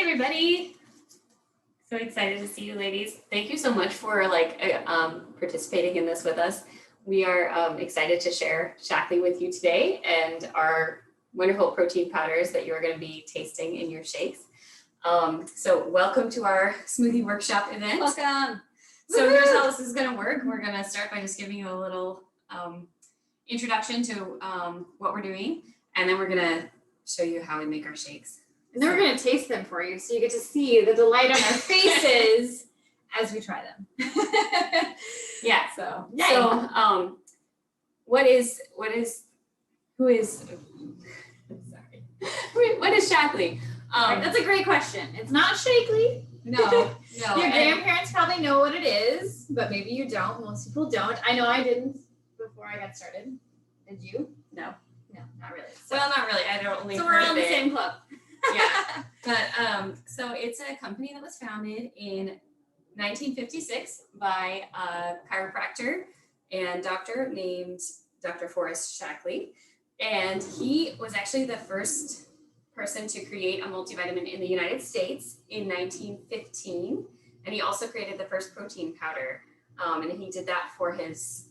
everybody. So excited to see you ladies. Thank you so much for participating in this with us. We are excited to share Shaklee with you today and our wonderful protein powders that you are going to be tasting in your shakes. So welcome to our smoothie workshop event. Welcome. So here's how this is going to work. We're going to start by just giving you a little introduction to what we're doing, and then we're going to show you how we make our shakes. And then we're going to taste them for you, so you get to see the delight on our faces as we try them. Yeah. So, what is Shaklee? That's a great question. It's not Shaklee. No. Your grandparents probably know what it is, but maybe you don't. Most people don't. I know I didn't before I got started. Did you? No, not really. So, well, not really. I don't only. So we're all in the same club. Yeah, but so it's a company that was founded in 1956 by a chiropractor and doctor named Dr. Forrest Shaklee, and he was actually the first person to create a multivitamin in the United States in 1915, and he also created the first protein powder, and he did that for his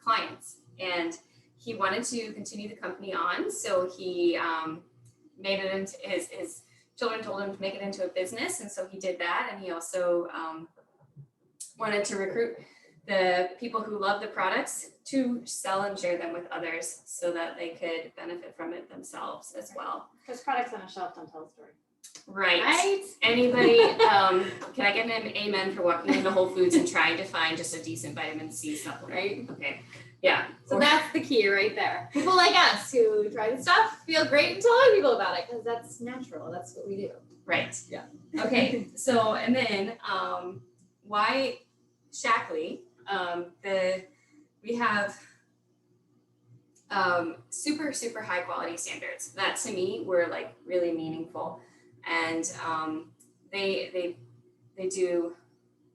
clients, and he wanted to continue the company on, so he made it into his children told him to make it into a business, and so he did that, and he also wanted to recruit the people who love the products to sell and share them with others so that they could benefit from it themselves as well. Because products on a shelf don't tell a story. Right. Anybody, can I get an amen for walking into Whole Foods and trying to find just a decent vitamin C supplement? Right. Okay. Yeah. So that's the key right there. People like us who try the stuff feel great and tell other people about it because that's natural. That's what we do. Right. Yeah. Okay. So, and then why Shaklee? We have super high quality standards that to me were like really meaningful, and they do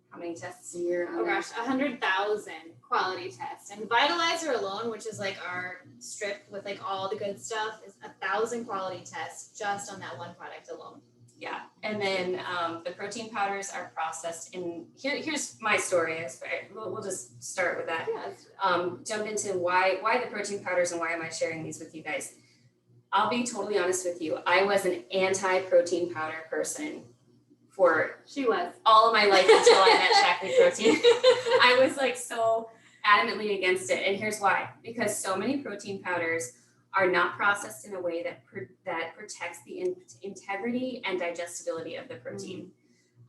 how many tests a year? Oh gosh, 100,000 quality tests, and Vitalizer alone, which is like our strip with like all the good stuff, is 1,000 quality tests just on that one product alone. Yeah, and then the protein powders are processed in. Here's my story. We'll just start with that. Yeah. Jump into why the protein powders and why am I sharing these with you guys. I'll be totally honest with you. I was an anti-protein powder person for all of my life until I met Shaklee Protein. I was like so adamantly against it, and here's why. Because so many protein powders are not processed in a way that protects the integrity and digestibility of the protein.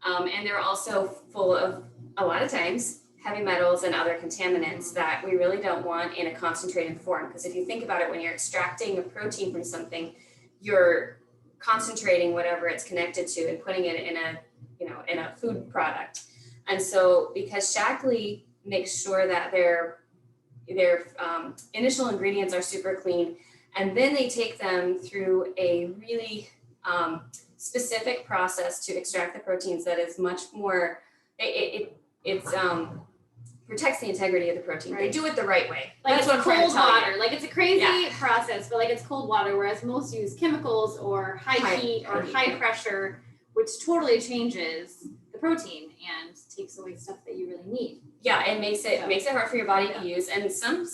And they're also full of, a lot of times, heavy metals and other contaminants that we really don't want in a concentrated form. Because if you think about it, when you're extracting a protein from something, you're concentrating whatever it's connected to and putting it in a food product. And so because Shaklee makes sure that their initial ingredients are super clean, and then they take them through a really specific process to extract the proteins that is much more, it protects the integrity of the protein. Right. They do it the right way. Like That's it's what I'm cold water. you. Like it's a crazy process, but like it's cold water, whereas most use chemicals or high heat or high pressure, which totally changes the protein and takes away stuff that you really need. Yeah, it makes it hard for your body to use, and in some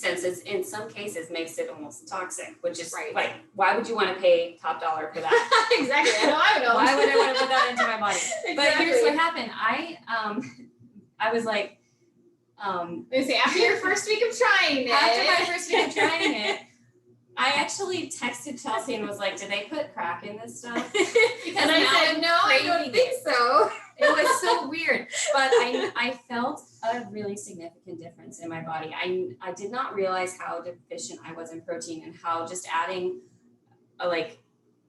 cases makes it almost toxic, which is like, why would you want to pay top dollar for that? Exactly. I know. Why would I want to put that into my body? Exactly. But here's what happened. I was like, they say after your first week of trying it. After my first week of trying it, I actually texted Chelsea and was like, did they put crack in this stuff? Because and I said, no, I don't think so. It was so weird, but I felt a really significant difference in my body. I did not realize how deficient I was in protein and how just adding like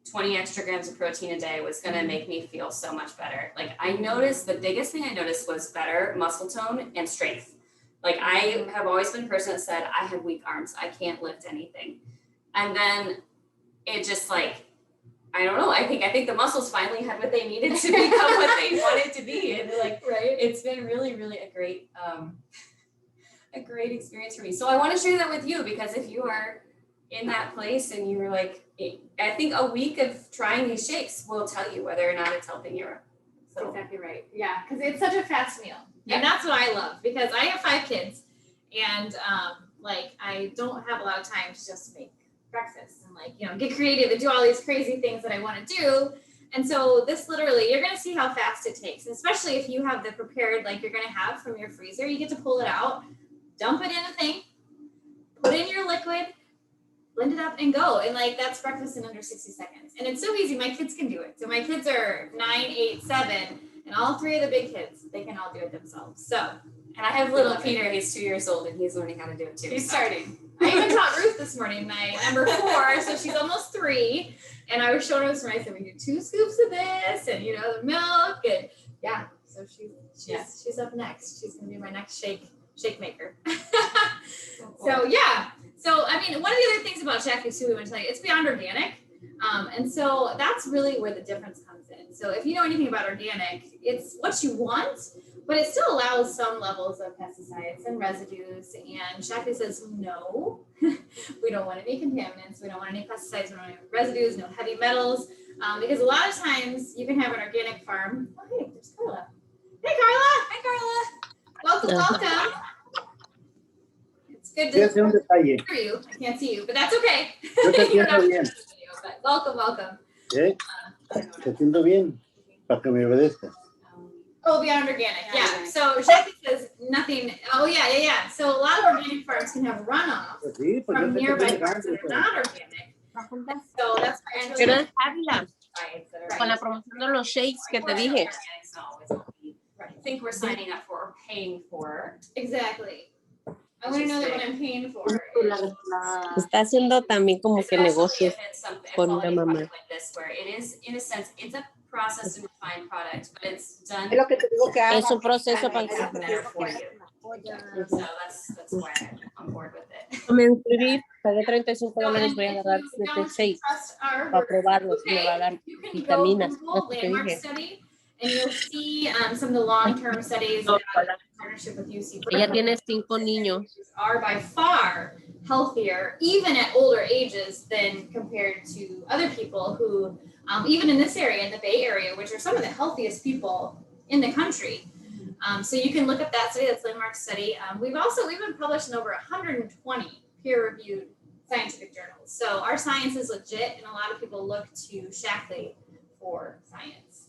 20 extra grams of protein a day was going to make me feel so much better. Like I noticed, the biggest thing I noticed was better muscle tone and strength. Like I have always been a person that said, I have weak arms. I can't lift anything. And then it just like, I don't know. I think the muscles finally had what they needed to become what they wanted to be. And like, it's been really, really a great experience for me. So I want to share that with you because if you are in that place and you were like, I think a week of trying these shakes will tell you whether or not it's helping you. That's exactly right. Yeah, because it's such a fast meal. Yeah. And that's what I love, because I have 5 kids, and like I don't have a lot of time to just make breakfast and like, you know, get creative and do all these crazy things that I want to do. And so this literally, you're going to see how fast it takes, and especially if you have the prepared, like you're going to have from your freezer, you get to pull it out, dump it in a thing, put in your liquid, blend it up and go. And like, that's breakfast in under 60 seconds. And it's so easy. My kids can do it. So my kids are 9, 8, 7, and all 3 of the big kids, they can all do it themselves. So, and I have little Peter, he's 2 years old and he's learning how to do it too. He's starting. I even taught Ruth this morning, my number 4, so she's almost 3. And I was showing her this morning, I said, we do 2 scoops of this and, you know, the milk. And yeah, so she's up next. She's going to be my next shake maker. So yeah. So, I mean, one of the other things about Shaklee too, we want to tell you, it's beyond organic. And so that's really where the difference comes in. So if you know anything about organic, it's what you want, but it still allows some levels of pesticides and residues. And Shaklee says, no, we don't want any contaminants. We don't want any pesticides. We don't want any residues, no heavy metals. Because a lot of times you can have an organic farm. Oh, hey, there's Carla. Hey, Carla. Hi, Carla. Welcome. It's good to hear you. I can't see you, but that's okay. You're not in the video, but welcome. Te siento bien para que me obedezcas. Oh, beyond organic, yeah. So Shaklee says nothing. Oh, yeah. So a lot of organic farms can have runoff from nearby farms that are not organic. So that's why it's really Havilahs, con la promoción de los shakes que te dije. I think we're signing up for or paying for. Exactly. I want to know that what I'm paying for. Está haciendo también como que negocios con una mamá. Like this, where it is, in a sense, it's a processed and refined product, but it's done. Es un proceso para better for you. So that's why I'm on board with it. Me inscribí, pagué $35, voy a agarrar 76 para probarlos y me va a dar vitaminas. And you'll see some of the long-term studies in partnership with UC. Ella tiene 5 niños. Are by far healthier, even at older ages, than compared to other people who, even in this area, in the Bay Area, which are some of the healthiest people in the country. So you can look up that study, that's landmark study. We've been published in over 120 peer-reviewed scientific journals. So our science is legit, and a lot of people look to Shaklee for science.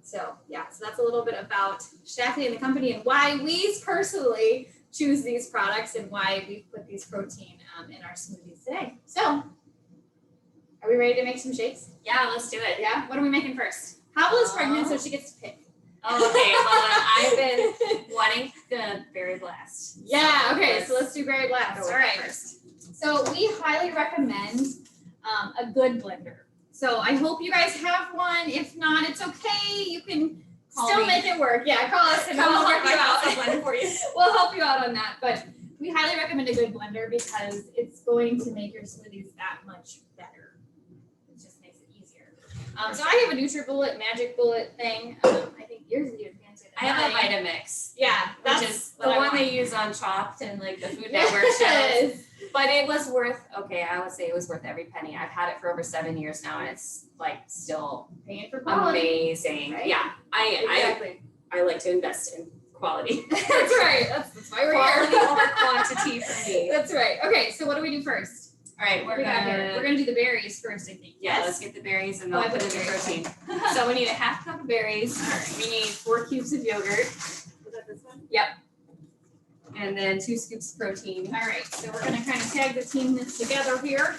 So that's a little bit about Shaklee and the company and why we personally choose these products and why we put these protein in our smoothies today. So, are we ready to make some shakes? Yeah, let's do it. Yeah, what are we making first? Havilah's pregnant, so she gets to pick. Oh, okay, well, I've been wanting the berry blast. Yeah, okay, so let's do berry blast. All right. First. So we highly recommend a good blender. So I hope you guys have one. If not, it's okay. You can still make it work. Yeah, call us and we'll help you out. Blender for you. We'll help you out on that. But we highly recommend a good blender because it's going to make your smoothies that much better. It just makes it easier. So I have a NutriBullet, Magic Bullet thing. I think yours is I have a Vitamix. Yeah, which is the one they use on Chopped and like the Food Network shows. But it was worth, I would say it was worth every penny. I've had it for over 7 years now, and it's like still paying for quality. Amazing. Right? Yeah, I like to invest in quality. That's right. That's why we're quality here. over quantity for me. That's right. Okay, so what do we do first? All right, we're gonna do the berries first, I think. Yeah, let's get the berries and then I'll put in the protein. So we need a half cup of berries. We need 4 cubes of yogurt. Is that this one? Yep. And then 2 scoops of protein. All right, so we're gonna kind of tag the team together here.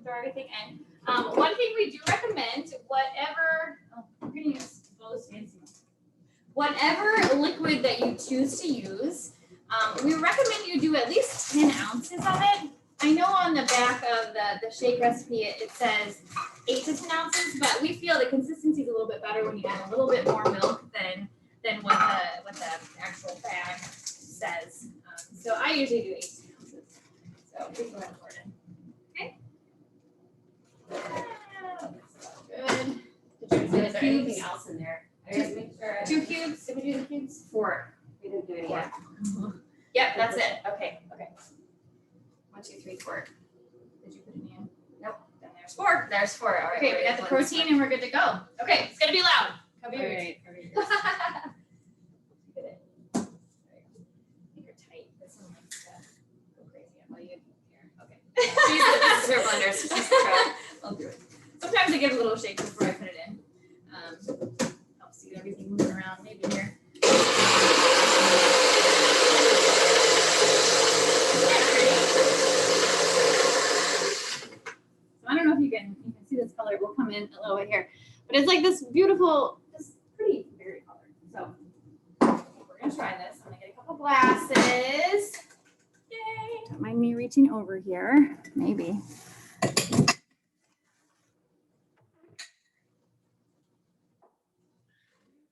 Throw everything in. One thing we do recommend, whatever liquid that you choose to use, we recommend you do at least 10 ounces of it. I know on the back of the shake recipe it says 8 to 10 ounces, but we feel the consistency is a little bit better when you add a little bit more milk than what the actual bag says. So I usually do 18 ounces. So we go ahead and pour it in. Okay. Good. Is there anything else in there? 2 cubes. Did we do the cubes? 4. We didn't do it yet. Yep, that's it. Okay. 1, 2, 3, 4. Did you put it in? Nope. 4. There's 4. All right. Okay, we got the protein and we're good to go. Okay, it's gonna be loud. Cover your ears. All right. Get it. Make her tight. This one likes to go crazy. Well, you here. Okay. This is her blender, so she's the pro. I'll do it. Sometimes I give a little shake before I put it in. Helps see everything moving around. Maybe here. So I don't know if you can see this color. We'll come in a little bit here, but it's like this beautiful, this pretty berry color. So we're gonna try this. I'm gonna get a couple glasses. Yay! Don't mind me reaching over here. Maybe.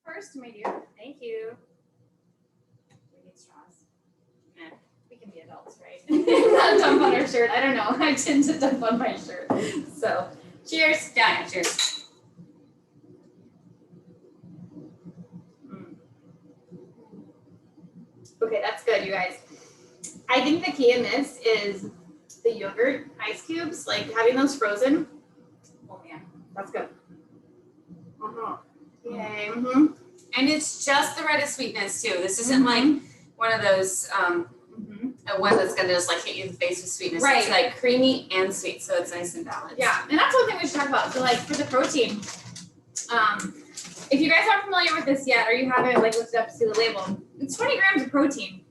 First, my dear. Thank you. We need straws. We can be adults, right? Not dump on our shirt. I don't know. I tend to dump on my shirt. So, cheers. Yeah, cheers. Okay, that's good, you guys. I think the key in this is the yogurt ice cubes, like having those frozen. Oh man, that's good. Yay. And it's just the right of sweetness too. This isn't like one of those one that's gonna just like hit you in the face with sweetness. Right. It's like creamy and sweet, so it's nice and balanced. Yeah, and that's one thing we should talk about. So like for the protein, if you guys aren't familiar with this yet, or you haven't like looked it up to see the label, it's 20 grams of protein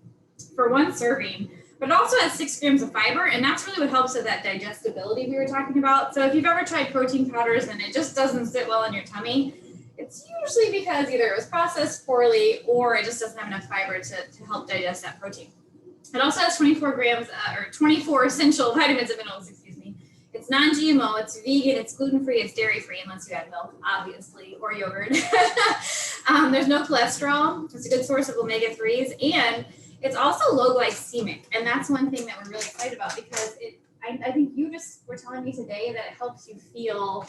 for one serving, but it also has 6 grams of fiber, and that's really what helps with that digestibility we were talking about. So if you've ever tried protein powders and it just doesn't sit well in your tummy, it's usually because either it was processed poorly or it just doesn't have enough fiber to help digest that protein. It also has 24 grams or 24 essential vitamins and minerals, excuse me. It's non-GMO, it's vegan, it's gluten-free, it's dairy-free, unless you add milk, obviously, or yogurt. There's no cholesterol. It's a good source of omega-3s, and it's also low glycemic. And that's one thing that we're really excited about because I think you just were telling me today that it helps you feel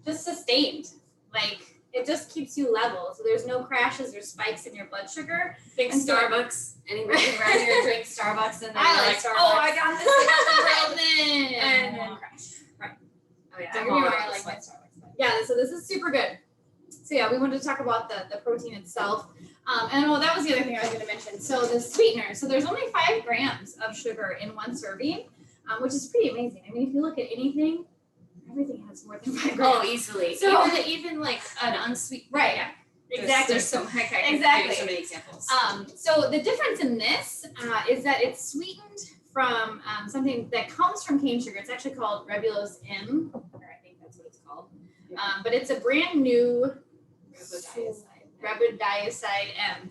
just sustained. Like, it just keeps you level. So there's no crashes or spikes in your blood sugar. Think And so- Starbucks. Anybody around here drink Starbucks and then I you're like like, Starbucks. oh, I got this. and then crash. Right. Oh yeah, Don't I'm get me all wrong, about I this like my one. Starbucks. But yeah, so this is super good. So yeah, we wanted to talk about the protein itself. And well, that was the other thing I was going to mention. So the sweetener. So there's only 5 grams of sugar in one serving, which is pretty amazing. I mean, if you look at anything, everything has more than 5 grams. Oh, easily. So- even like an unsweet. Right. Yeah. Exactly. There's so many. Exactly. So many examples. So the difference in this is that it's sweetened from something that comes from cane sugar. It's actually called Havilahs M, or I think that's what it's called. But it's a brand new Rabiddioside M.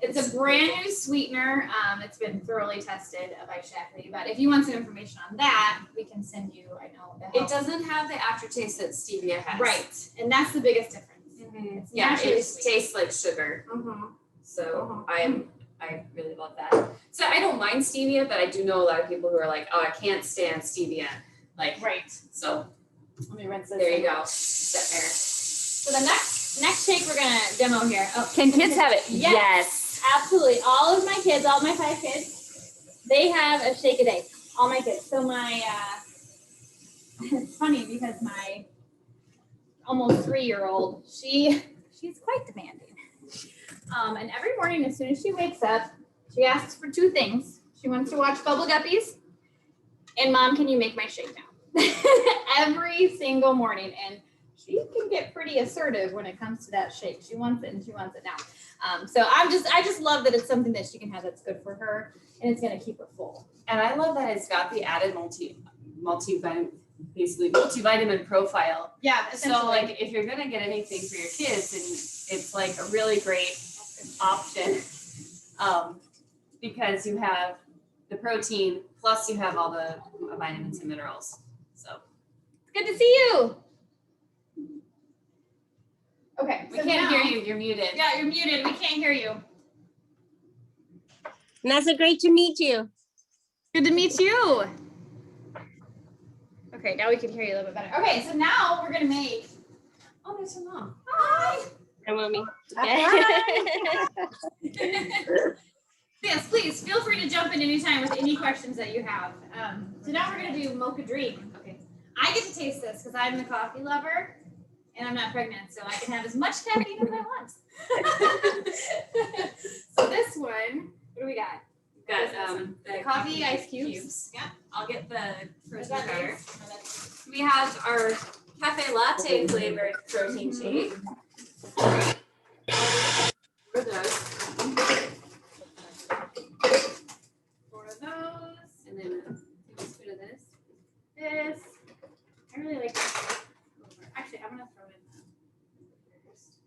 It's a brand new sweetener. It's been thoroughly tested by Shackley. But if you want some information on that, we can send you. I know the It doesn't have the aftertaste that stevia has. right, and that's the biggest difference. It's Yeah, naturally it sweet. tastes like sugar. So I really love that. So I don't mind stevia, but I do know a lot of people who are like, oh, I can't stand stevia. Like, Right. so Let me rinse this. there you in. go. Set there. So the next shake we're gonna demo here. Oh, Can kids have it? Yes. Absolutely. All of my kids, all my 5 kids, they have a shake a day. All my kids. So my it's funny because my almost 3-year-old, she's quite demanding. And every morning as soon as she wakes up, she asks for 2 things. She wants to watch Bubble Guppies, and Mom, can you make my shake now? Every single morning. And she can get pretty assertive when it comes to that shake. She wants it and she wants it now. So I just love that it's something that she can have that's good for her and it's gonna keep her full. And I love that it's got the added multivitamin profile. Yeah, So like if you're gonna get anything for your kids, then it's like a really great option. Because you have the protein plus you have all the vitamins and minerals. So good to see you. Okay, we can't hear you, you're muted. Yeah, you're muted. We can't hear you. Nasa, great to meet you. Good to meet you. Okay, now we can hear you a little bit better. Okay, so now we're gonna make. Oh, there's her mom. Hi. Hi, Mommy. Yes, please feel free to jump in anytime with any questions that you have. So now we're gonna do Mocha Dream. Okay. I get to taste this because I'm the coffee lover and I'm not pregnant, so I can have as much caffeine as I want. So this one, what do we got? We've got the coffee ice cubes. Yeah, I'll get the What's protein that powder. mean? Oh, that's- We have our cafe latte flavored protein shake. For those. 4 of those. And then a tablespoon of this. This. I really like this. Actually, I'm gonna throw it in the first.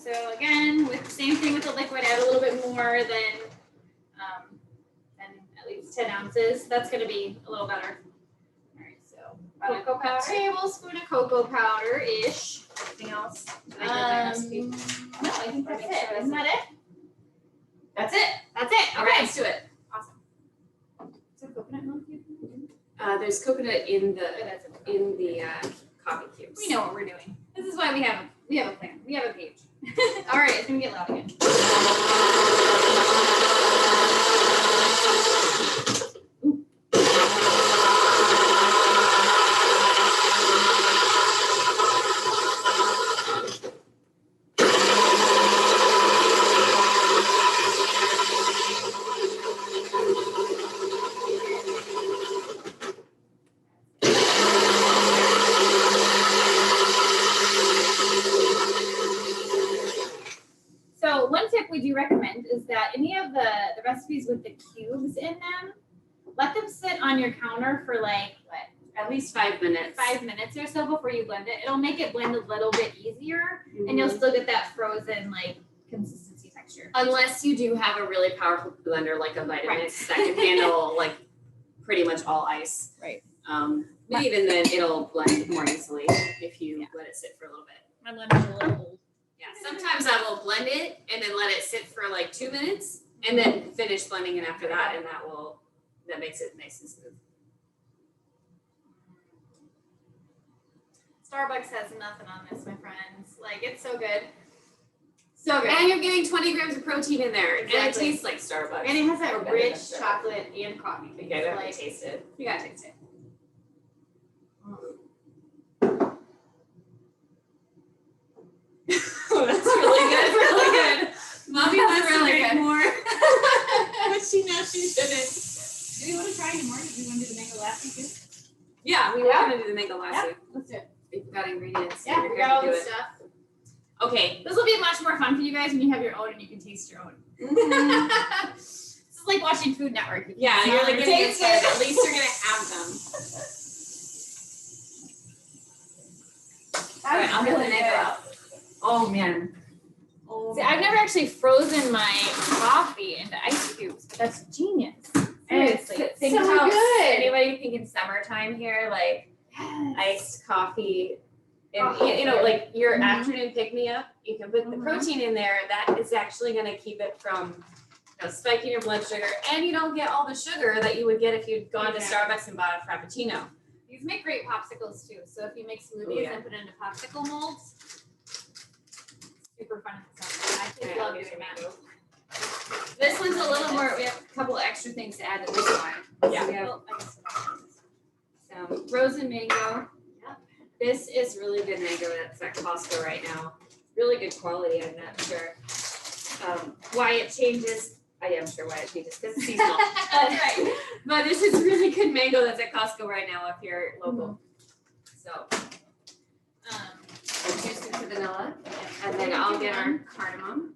So again, with the same thing with the liquid, add a little bit more than at least 10 ounces. That's gonna be a little better. All right, so about Cocoa powder? a tablespoon of cocoa powder-ish. Anything else? Did I get my recipe? No, I think that's Make it. sure Isn't that it? That's it. That's it. Okay, Okay. let's do it. Awesome. Is there coconut milk? There's coconut in the That's it. coffee cubes. We know what we're doing. This is why we have a plan. We have a page. All right, it's gonna get loud again. So one tip we do recommend is that any of the recipes with the cubes in them, let them sit on your counter for like At least 5 minutes. 5 minutes or so before you blend it. It'll make it blend a little bit easier, and you'll still get that frozen like consistency texture. Unless you do have a really powerful blender like a Vitamix that can handle like pretty much all ice. Right. But even then, it'll blend more easily if you let it sit for a little bit. My blender's a little old. Yeah, sometimes I will blend it and then let it sit for like 2 minutes and then finish blending it after that, and that makes it nice and smooth. Starbucks has nothing on this, my friends. Like, it's so good. So good. And you're getting 20 grams of protein in there, and it Exactly. tastes like Starbucks. And it has Or that better rich than Starbucks. chocolate and coffee. You gotta Like, taste it. you gotta taste it. Oh, that's really good. Really good. Mommy That's wants really to drink good. more. But she knows she shouldn't. Do you want to try any more? Do you want to do the mango lassi too? Yeah, we were Yeah. gonna do the mango lassi. Let's do it. We've got ingredients. Yeah, We're we here got all to do this it. stuff. Okay. This will be much more fun for you guys when you have your own and you can taste your own. Mhm. This is like watching Food Network. You Yeah, can't you're smell like or getting taste excited. it. At least you're gonna have them. All right, I'll get the mango out. Oh man. Oh. See, I've never actually frozen my coffee into ice cubes, but that's genius. Seriously. Think so how good. anybody thinking summertime here, like Yes. iced coffee. And Oh, you know, like your Mhm. afternoon pick me up, you can put the Mhm. protein in there. That is actually going to keep it from spiking your blood sugar, and you don't get all the sugar that you would get if you'd gone to Exactly. Starbucks and bought a frappuccino. These make great popsicles too. So if you make smoothies Oh, yeah. and put it into popsicle molds, super fun at the summer. I just Alright, love I'll get doing your that. mango. This one's a little more. We have a couple extra things to add to this one. Yeah. So we have Well, I guess some frozen mango. Yep. This is really good mango that's at Costco right now. Really good quality, I'm not sure. Why it changes, I am sure why it changes because it's seasonal. That's right. But this is really good mango that's at Costco right now if you're local. So here's some vanilla, and then I'll get our cardamom.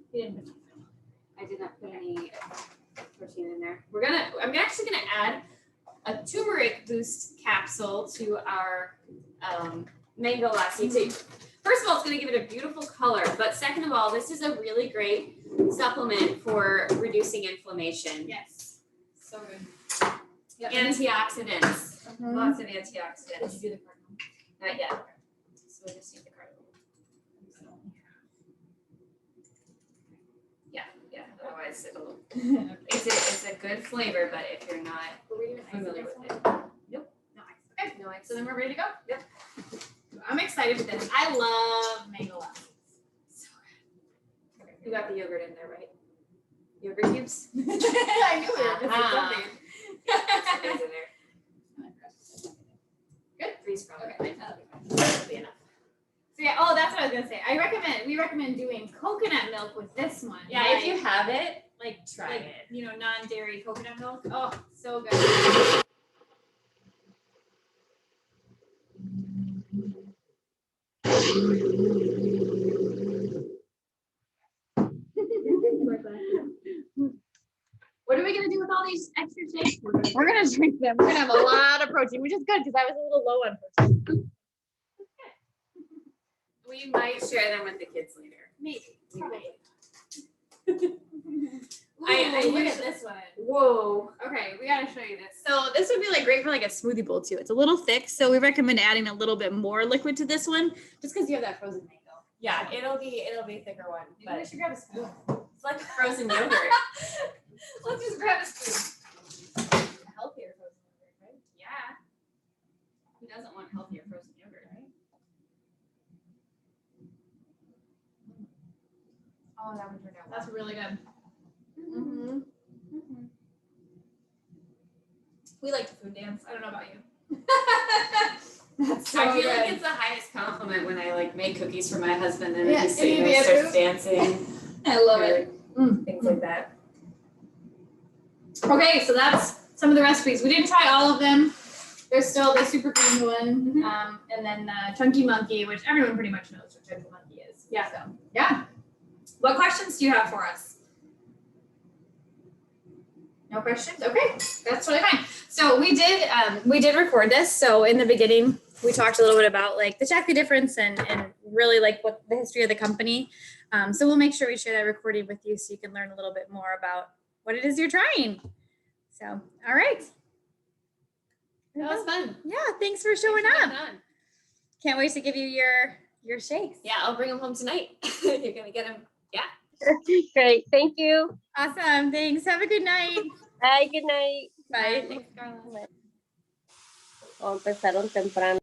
I did not put any protein in there. I'm actually gonna add a turmeric boost capsule to our mango lassi too. First of all, it's gonna give it a beautiful color, but second of all, this is a really great supplement for reducing inflammation. Yes. So good. Antioxidants, lots of Did antioxidants. you do the cardamom? Not yet. So we just need the cardamom. Yeah, otherwise it'll, it's a good flavor, but if you're not Were we doing ice familiar in this with one? it. Nope. No ice. Okay. No, it's, So then we're ready to go? Yep. I'm excited for this. I love mango lassi. so good. You got the yogurt in there, right? Yogurt cubes? I knew we were missing Uh-huh. something. It's in there. Good. Three's probably Okay. fine. That'll be enough. So yeah, that's what I was gonna say. We recommend doing coconut milk with this one. Yeah, if you have it, like try it. You know, non-dairy coconut milk. Oh, so good. What are we gonna do with all these extra shakes? We're gonna drink them. We're gonna have a lot of protein, which is good because I was a little low on protein. We might share them with the kids later. Maybe. We Probably. I Ooh, look usually- at this one. Whoa. Okay, we gotta show you this. So this would be like great for like a smoothie bowl too. It's a little thick, so we recommend adding a little bit more liquid to this one, just because you have that frozen mango. Yeah, it'll be a thicker one, Maybe we but should grab a spoon. it's like frozen yogurt. Let's just grab a spoon. A healthier frozen yogurt, right? Yeah. Who doesn't want healthier frozen yogurt, right? Oh, that one turned out. That's really good. Mm-hmm. We like to food dance. I don't know about you. That's so I feel good. like it's the highest compliment when I like make cookies for my husband and Yeah, then he's and you sitting there dance starts dancing. I love or it. Things like that. Okay, so that's some of the recipes. We didn't try all of them. There's still the super cream one, and then Chunky Monkey, which everyone pretty much knows what Chunky Monkey is. Yeah. So, yeah. What questions do you have for us? No questions? Okay, that's totally fine. So we did record this. So in the beginning, we talked a little bit about like the chocolate difference and really like what the history of the company. So we'll make sure we share that recording with you so you can learn a little bit more about what it is you're trying. So, all right. That was fun. Yeah, thanks for showing Thanks for up. coming on. Can't wait to give you your shakes. Yeah, I'll bring them home tonight. You're gonna get them. Great. Thank you. Awesome. Thanks. Have a good night. Bye. Good night. Bye. Thanks, Carla. Oh, empezaron temprano.